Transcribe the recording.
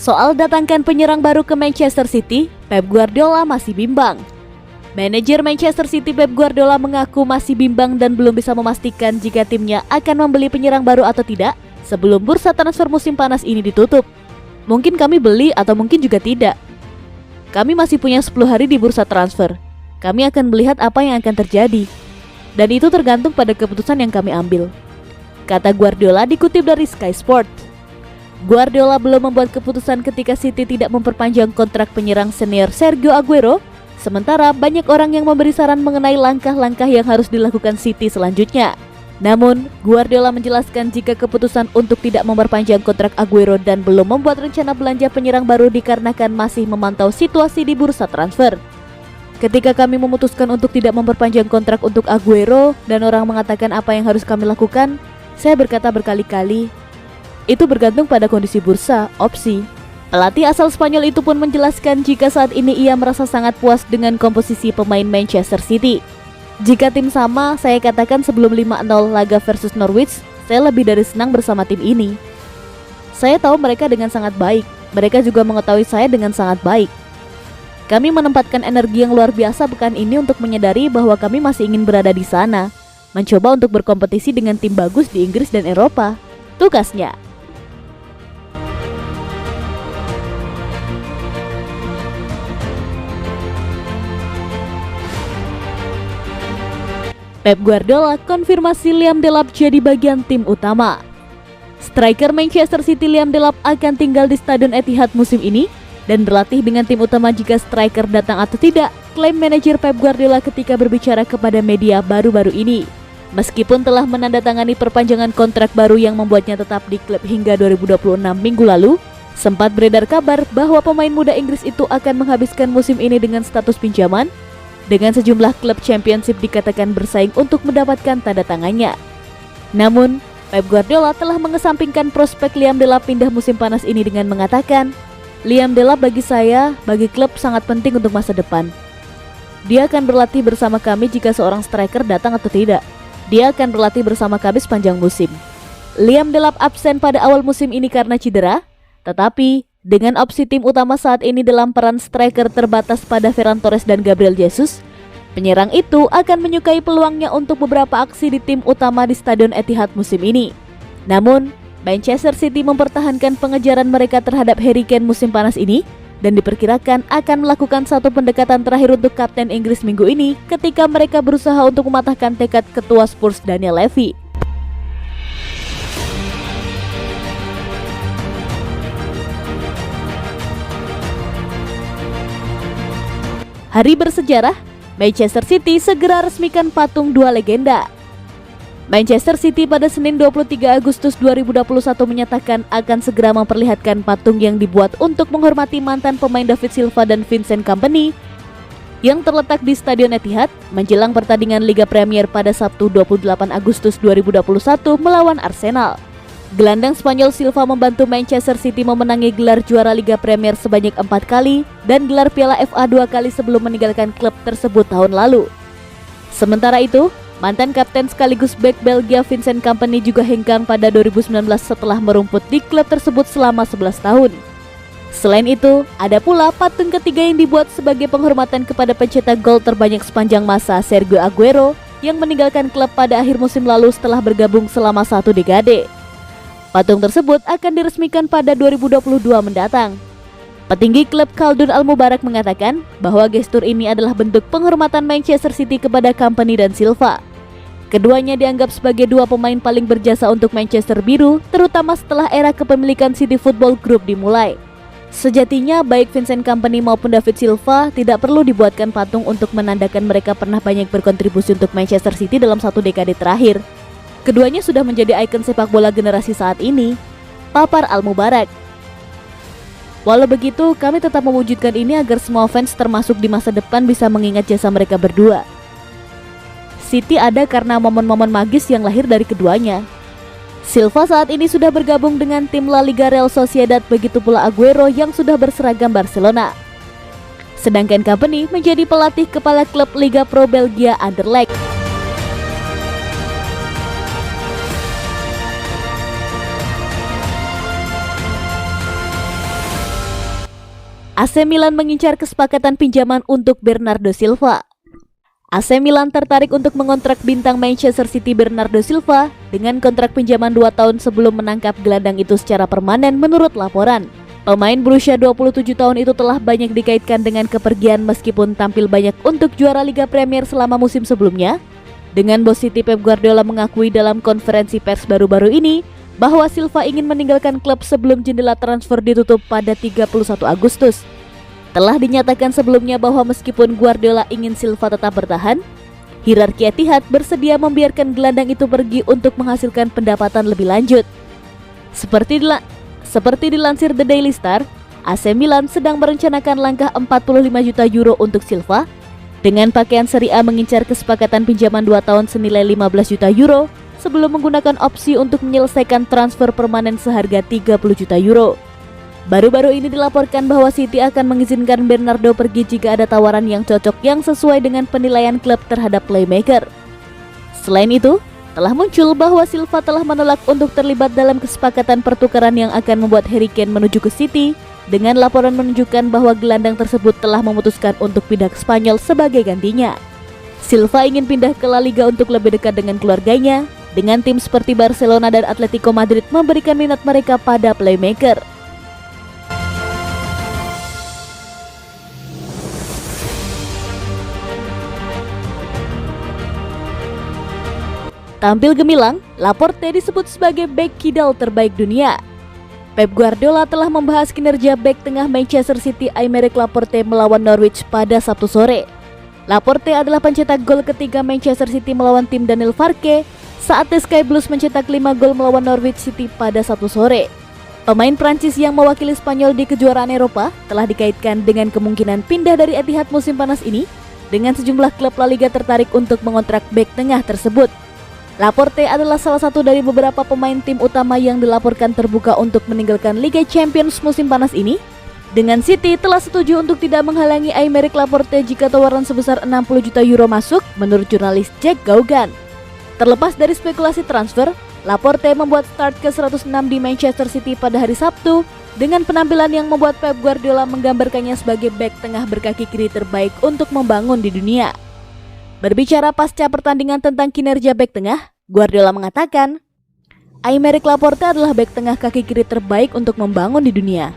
Soal datangkan penyerang baru ke Manchester City, Pep Guardiola masih bimbang. Manajer Manchester City Pep Guardiola mengaku masih bimbang dan belum bisa memastikan jika timnya akan membeli penyerang baru atau tidak sebelum bursa transfer musim panas ini ditutup. Mungkin kami beli atau mungkin juga tidak. Kami masih punya 10 hari di bursa transfer. Kami akan melihat apa yang akan terjadi. Dan itu tergantung pada keputusan yang kami ambil, kata Guardiola dikutip dari Sky Sports. Guardiola belum membuat keputusan ketika City tidak memperpanjang kontrak penyerang senior Sergio Aguero. Sementara banyak orang yang memberi saran mengenai langkah-langkah yang harus dilakukan City selanjutnya. Namun, Guardiola menjelaskan jika keputusan untuk tidak memperpanjang kontrak Aguero dan belum membuat rencana belanja penyerang baru dikarenakan masih memantau situasi di bursa transfer. Ketika kami memutuskan untuk tidak memperpanjang kontrak untuk Aguero dan orang mengatakan apa yang harus kami lakukan, saya berkata berkali-kali, itu bergantung pada kondisi bursa, opsi. Pelatih asal Spanyol itu pun menjelaskan jika saat ini ia merasa sangat puas dengan komposisi pemain Manchester City. Jika tim sama, saya katakan sebelum 5-0 laga versus Norwich, saya lebih dari senang bersama tim ini. Saya tahu mereka dengan sangat baik, mereka juga mengetahui saya dengan sangat baik. Kami menempatkan energi yang luar biasa pekan ini untuk menyadari bahwa kami masih ingin berada di sana, mencoba untuk berkompetisi dengan tim bagus di Inggris dan Eropa. Tugasnya. Pep Guardiola konfirmasi Liam Delap jadi bagian tim utama. Striker Manchester City Liam Delap akan tinggal di Stadion Etihad musim ini dan berlatih dengan tim utama jika striker datang atau tidak, klaim manajer Pep Guardiola ketika berbicara kepada media baru-baru ini. Meskipun telah menandatangani perpanjangan kontrak baru yang membuatnya tetap di klub hingga 2026 minggu lalu, sempat beredar kabar bahwa pemain muda Inggris itu akan menghabiskan musim ini dengan status pinjaman, dengan sejumlah klub championship dikatakan bersaing untuk mendapatkan tanda tangannya. Namun, Pep Guardiola telah mengesampingkan prospek Liam Delap pindah musim panas ini dengan mengatakan, Liam Delap bagi saya, bagi klub sangat penting untuk masa depan. Dia akan berlatih bersama kami jika seorang striker datang atau tidak. Dia akan berlatih bersama kami sepanjang musim. Liam Delap absen pada awal musim ini karena cedera, tetapi dengan opsi tim utama saat ini dalam peran striker terbatas pada Ferran Torres dan Gabriel Jesus, penyerang itu akan menyukai peluangnya untuk beberapa aksi di tim utama di Stadion Etihad musim ini. Namun, Manchester City mempertahankan pengejaran mereka terhadap Harry Kane musim panas ini dan diperkirakan akan melakukan satu pendekatan terakhir untuk Kapten Inggris minggu ini ketika mereka berusaha untuk mematahkan tekad ketua Spurs Daniel Levy. Hari bersejarah, Manchester City segera resmikan patung dua legenda. Manchester City pada Senin 23 Agustus 2021 menyatakan akan segera memperlihatkan patung yang dibuat untuk menghormati mantan pemain David Silva dan Vincent Kompany yang terletak di Stadion Etihad menjelang pertandingan Liga Premier pada Sabtu 28 Agustus 2021 melawan Arsenal. Gelandang Spanyol Silva membantu Manchester City memenangi gelar juara Liga Premier sebanyak 4 kali dan gelar Piala FA 2 kali sebelum meninggalkan klub tersebut tahun lalu. Sementara itu, mantan kapten sekaligus bek Belgia Vincent Kompany juga hengkang pada 2019 setelah merumput di klub tersebut selama 11 tahun. Selain itu, ada pula patung ketiga yang dibuat sebagai penghormatan kepada pencetak gol terbanyak sepanjang masa Sergio Aguero yang meninggalkan klub pada akhir musim lalu setelah bergabung selama 1 dekade. Patung tersebut akan diresmikan pada 2022 mendatang. Petinggi klub Khaldun Al-Mubarak mengatakan bahwa gestur ini adalah bentuk penghormatan Manchester City kepada Kompany dan Silva. Keduanya dianggap sebagai dua pemain paling berjasa untuk Manchester Biru, terutama setelah era kepemilikan City Football Group dimulai. Sejatinya, baik Vincent Kompany maupun David Silva tidak perlu dibuatkan patung untuk menandakan mereka pernah banyak berkontribusi untuk Manchester City dalam 1 dekade terakhir. Keduanya sudah menjadi ikon sepak bola generasi saat ini, papar Al-Mubarak. Walau begitu, kami tetap mewujudkan ini agar semua fans termasuk di masa depan bisa mengingat jasa mereka berdua. City ada karena momen-momen magis yang lahir dari keduanya. Silva saat ini sudah bergabung dengan tim La Liga Real Sociedad, begitu pula Aguero yang sudah berseragam Barcelona. Sedangkan Kompany menjadi pelatih kepala klub Liga Pro Belgia Anderlecht. AC Milan mengincar kesepakatan pinjaman untuk Bernardo Silva. AC Milan tertarik untuk mengontrak bintang Manchester City Bernardo Silva dengan kontrak pinjaman 2 tahun sebelum menangkap gelandang itu secara permanen menurut laporan. Pemain berusia 27 tahun itu telah banyak dikaitkan dengan kepergian meskipun tampil banyak untuk juara Liga Premier selama musim sebelumnya. Dengan bos City Pep Guardiola mengakui dalam konferensi pers baru-baru ini bahwa Silva ingin meninggalkan klub sebelum jendela transfer ditutup pada 31 Agustus. Telah dinyatakan sebelumnya bahwa meskipun Guardiola ingin Silva tetap bertahan, hierarki Etihad bersedia membiarkan gelandang itu pergi untuk menghasilkan pendapatan lebih lanjut. Seperti dilansir The Daily Star, AC Milan sedang merencanakan langkah 45 juta euro untuk Silva, dengan pakaian Serie A mengincar kesepakatan pinjaman 2 tahun senilai 15 juta euro sebelum menggunakan opsi untuk menyelesaikan transfer permanen seharga 30 juta euro. Baru-baru ini dilaporkan bahwa City akan mengizinkan Bernardo pergi jika ada tawaran yang cocok yang sesuai dengan penilaian klub terhadap playmaker. Selain itu, telah muncul bahwa Silva telah menolak untuk terlibat dalam kesepakatan pertukaran yang akan membuat Harry Kane menuju ke City, dengan laporan menunjukkan bahwa gelandang tersebut telah memutuskan untuk pindah ke Spanyol sebagai gantinya. Silva ingin pindah ke La Liga untuk lebih dekat dengan keluarganya, dengan tim seperti Barcelona dan Atletico Madrid memberikan minat mereka pada playmaker. Tampil gemilang, Laporte disebut sebagai bek kidal terbaik dunia. Pep Guardiola telah membahas kinerja bek tengah Manchester City Aymeric Laporte melawan Norwich pada Sabtu sore. Laporte adalah pencetak gol ketiga Manchester City melawan tim Daniel Farke saat The Sky Blues mencetak 5 gol melawan Norwich City pada Sabtu sore. Pemain Prancis yang mewakili Spanyol di kejuaraan Eropa telah dikaitkan dengan kemungkinan pindah dari Etihad musim panas ini, dengan sejumlah klub La Liga tertarik untuk mengontrak bek tengah tersebut. Laporte adalah salah satu dari beberapa pemain tim utama yang dilaporkan terbuka untuk meninggalkan Liga Champions musim panas ini. Dengan City telah setuju untuk tidak menghalangi Aymeric Laporte jika tawaran sebesar 60 juta euro masuk, menurut jurnalis Jack Gauguin. Terlepas dari spekulasi transfer, Laporte membuat start ke-106 di Manchester City pada hari Sabtu dengan penampilan yang membuat Pep Guardiola menggambarkannya sebagai bek tengah berkaki kiri terbaik untuk membangun di dunia. Berbicara pasca pertandingan tentang kinerja bek tengah, Guardiola mengatakan, Aymeric Laporte adalah bek tengah kaki kiri terbaik untuk membangun di dunia.